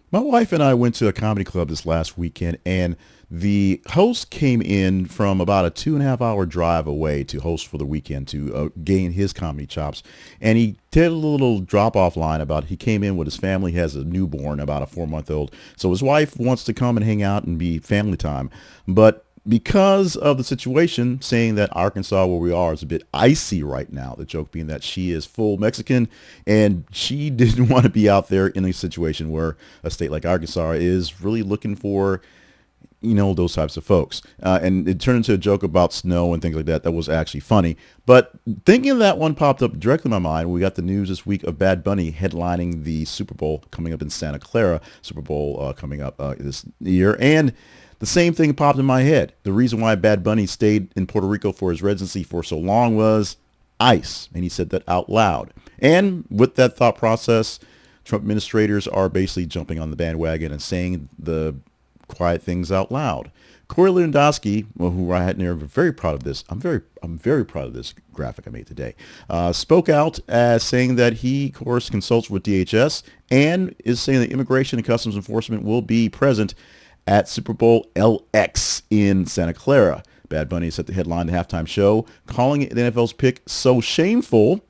My wife and I went to a comedy club this last weekend, and the host came in from about a 2.5 hour drive away to host for the weekend to gain his comedy chops. And he did a little drop off line about he came in with his family, has a newborn, about a 4 month old. So his wife wants to come and hang out and be family time. But because of the situation, saying that Arkansas, where we are, is a bit icy right now. The joke being that she is full Mexican and she didn't want to be out there in a situation where a state like Arkansas is really looking for, those types of folks. And it turned into a joke about snow and things like that. That was actually funny. But thinking of that one popped up directly in my mind. We got the news this week of Bad Bunny headlining the Super Bowl coming up in Santa Clara, Super Bowl coming up this year. And the same thing popped in my head. The reason why Bad Bunny stayed in Puerto Rico for his residency for so long was ICE. And he said that out loud. And with that thought process, Trump administrators are basically jumping on the bandwagon and saying the quiet things out loud. Corey Lewandowski, who I had near, very proud of this. I'm very proud of this graphic I made today. Spoke out as saying that he, of course, consults with DHS and is saying that Immigration and Customs Enforcement will be present at Super Bowl LX in Santa Clara. Bad Bunny set the headline the halftime show, calling it the NFL's pick so shameful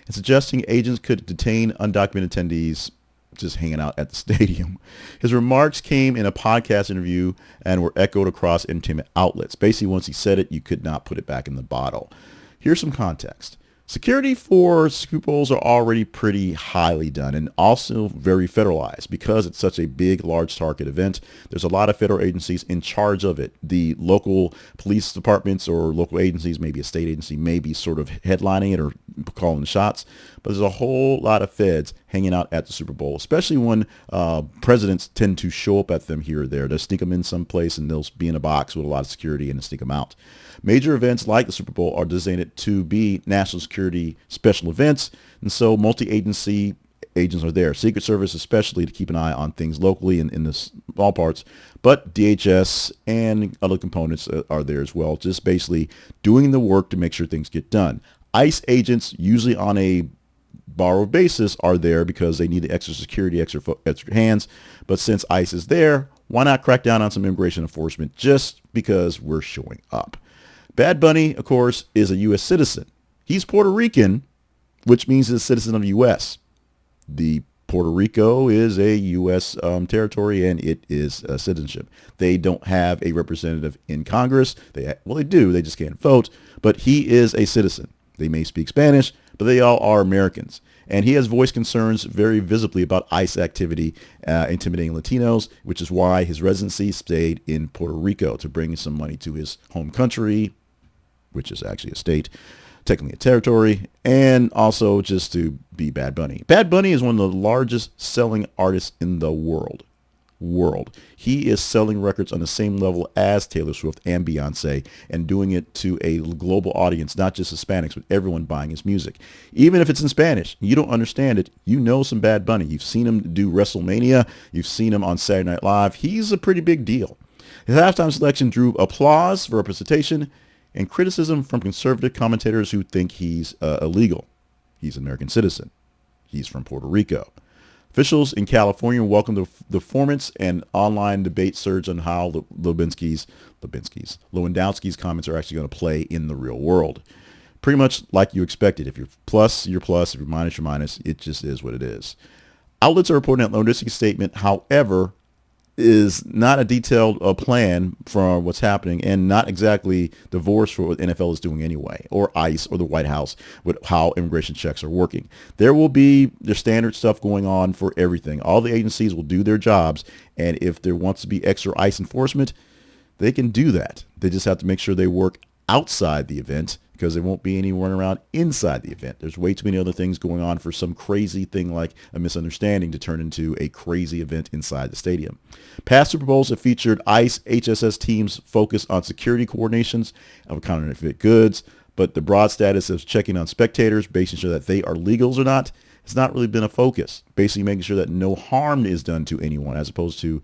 and suggesting agents could detain undocumented attendees just hanging out at the stadium. His remarks came in a podcast interview and were echoed across entertainment outlets. Basically, once he said it, you could not put it back in the bottle. Here's some context. Security for Super Bowls are already pretty highly done and also very federalized because it's such a big, large target event. There's a lot of federal agencies in charge of it. The local police departments or local agencies, maybe a state agency, may be sort of headlining it or calling the shots. But there's a whole lot of feds hanging out at the Super Bowl, especially when presidents tend to show up at them here or there. They'll sneak them in someplace and they'll be in a box with a lot of security and sneak them out. Major events like the Super Bowl are designated to be national security special events, and so multi-agency agents are there. Secret Service especially to keep an eye on things locally and in the small parts, but DHS and other components are there as well, just basically doing the work to make sure things get done. ICE agents, usually on a borrowed basis, are there because they need the extra security, extra hands, but since ICE is there, why not crack down on some immigration enforcement just because we're showing up? Bad Bunny, of course, is a U.S. citizen. He's Puerto Rican, which means he's a citizen of the U.S. The Puerto Rico is a U.S. territory, and it is citizenship. They don't have a representative in Congress. They do. They just can't vote. But he is a citizen. They may speak Spanish, but they all are Americans. And he has voiced concerns very visibly about ICE activity intimidating Latinos, which is why his residency stayed in Puerto Rico to bring some money to his home country, which is actually a state, technically a territory, and also just to be Bad Bunny. Bad Bunny is one of the largest selling artists in the world. He is selling records on the same level as Taylor Swift and Beyonce and doing it to a global audience, not just Hispanics, but everyone buying his music. Even if it's in Spanish, you don't understand it, you know some Bad Bunny. You've seen him do WrestleMania. You've seen him on Saturday Night Live. He's a pretty big deal. His halftime selection drew applause for representation and criticism from conservative commentators who think he's illegal. He's an American citizen. He's from Puerto Rico. Officials in California welcomed the performance, and online debate surged on how Lewandowski's comments are actually going to play in the real world. Pretty much like you expected. If you're plus, you're plus. If you're minus, you're minus. It just is what it is. Outlets are reporting that Lewandowski's statement, however, is not a detailed plan for what's happening and not exactly divorced for what the NFL is doing anyway, or ICE or the White House with how immigration checks are working. There will be the standard stuff going on for everything. All the agencies will do their jobs, and if there wants to be extra ICE enforcement, they can do that. They just have to make sure they work outside the event because there won't be any running around inside the event. There's way too many other things going on for some crazy thing like a misunderstanding to turn into a crazy event inside the stadium. Past Super Bowls have featured ICE HSS teams focused on security coordinations of counterfeit goods, but the broad status of checking on spectators, making sure that they are legals or not, has not really been a focus. Basically making sure that no harm is done to anyone as opposed to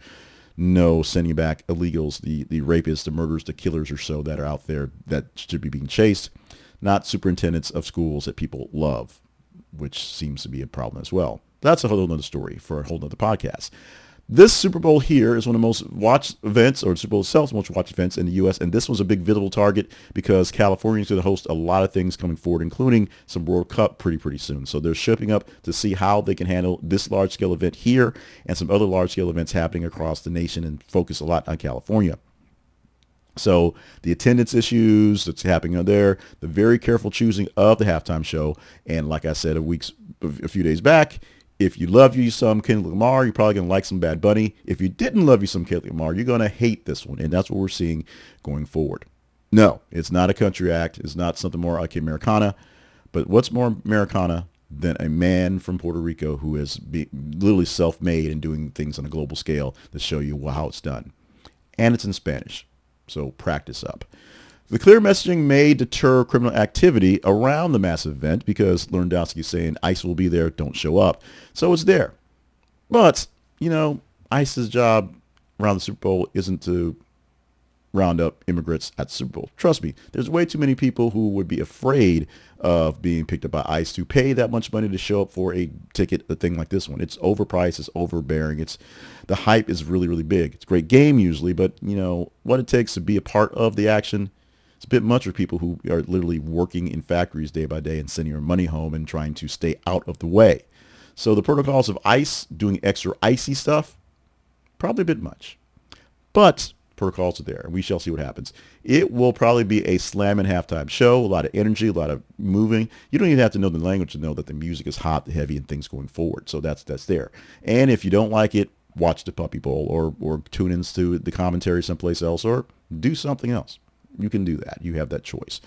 no sending back illegals, the rapists, the murderers, the killers or so that are out there that should be being chased, not superintendents of schools that people love, which seems to be a problem as well. That's a whole other story for a whole other podcast. This Super Bowl here is one of the most watched events, or Super Bowl itself, most watched events in the U.S. And this was a big visible target because California is going to host a lot of things coming forward, including some World Cup pretty soon. So they're shaping up to see how they can handle this large scale event here and some other large scale events happening across the nation, and focus a lot on California. So the attendance issues that's happening there, the very careful choosing of the halftime show, and like I said a few days back, if you love you some Kendrick Lamar, you're probably going to like some Bad Bunny. If you didn't love you some Kendrick Lamar, you're going to hate this one. And that's what we're seeing going forward. No, it's not a country act. It's not something more like Americana. But what's more Americana than a man from Puerto Rico who is literally self-made and doing things on a global scale to show you how it's done? And it's in Spanish. So practice up. The clear messaging may deter criminal activity around the massive event because Lewandowski is saying ICE will be there, don't show up. So it's there. But, ICE's job around the Super Bowl isn't to round up immigrants at the Super Bowl. Trust me, there's way too many people who would be afraid of being picked up by ICE to pay that much money to show up for a ticket, a thing like this one. It's overpriced, it's overbearing, the hype is really big. It's a great game usually, but what it takes to be a part of the action, it's a bit much for people who are literally working in factories day by day and sending your money home and trying to stay out of the way. So the protocols of ICE doing extra icy stuff, probably a bit much. But protocols are there, and we shall see what happens. It will probably be a slamming halftime show, a lot of energy, a lot of moving. You don't even have to know the language to know that the music is hot, heavy, and things going forward. So that's there. And if you don't like it, watch the Puppy Bowl or tune into the commentary someplace else or do something else. You can do that. You have that choice.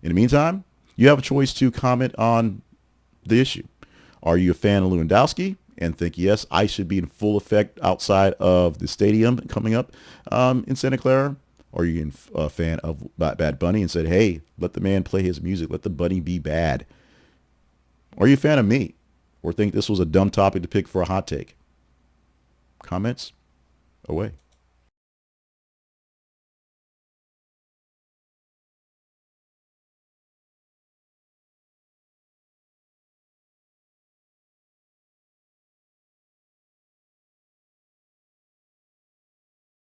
In the meantime, you have a choice to comment on the issue. Are you a fan of Lewandowski and think, yes, I should be in full effect outside of the stadium coming up in Santa Clara? Or are you a fan of Bad Bunny and said, hey, let the man play his music. Let the bunny be bad. Are you a fan of me or think this was a dumb topic to pick for a hot take? Comments away.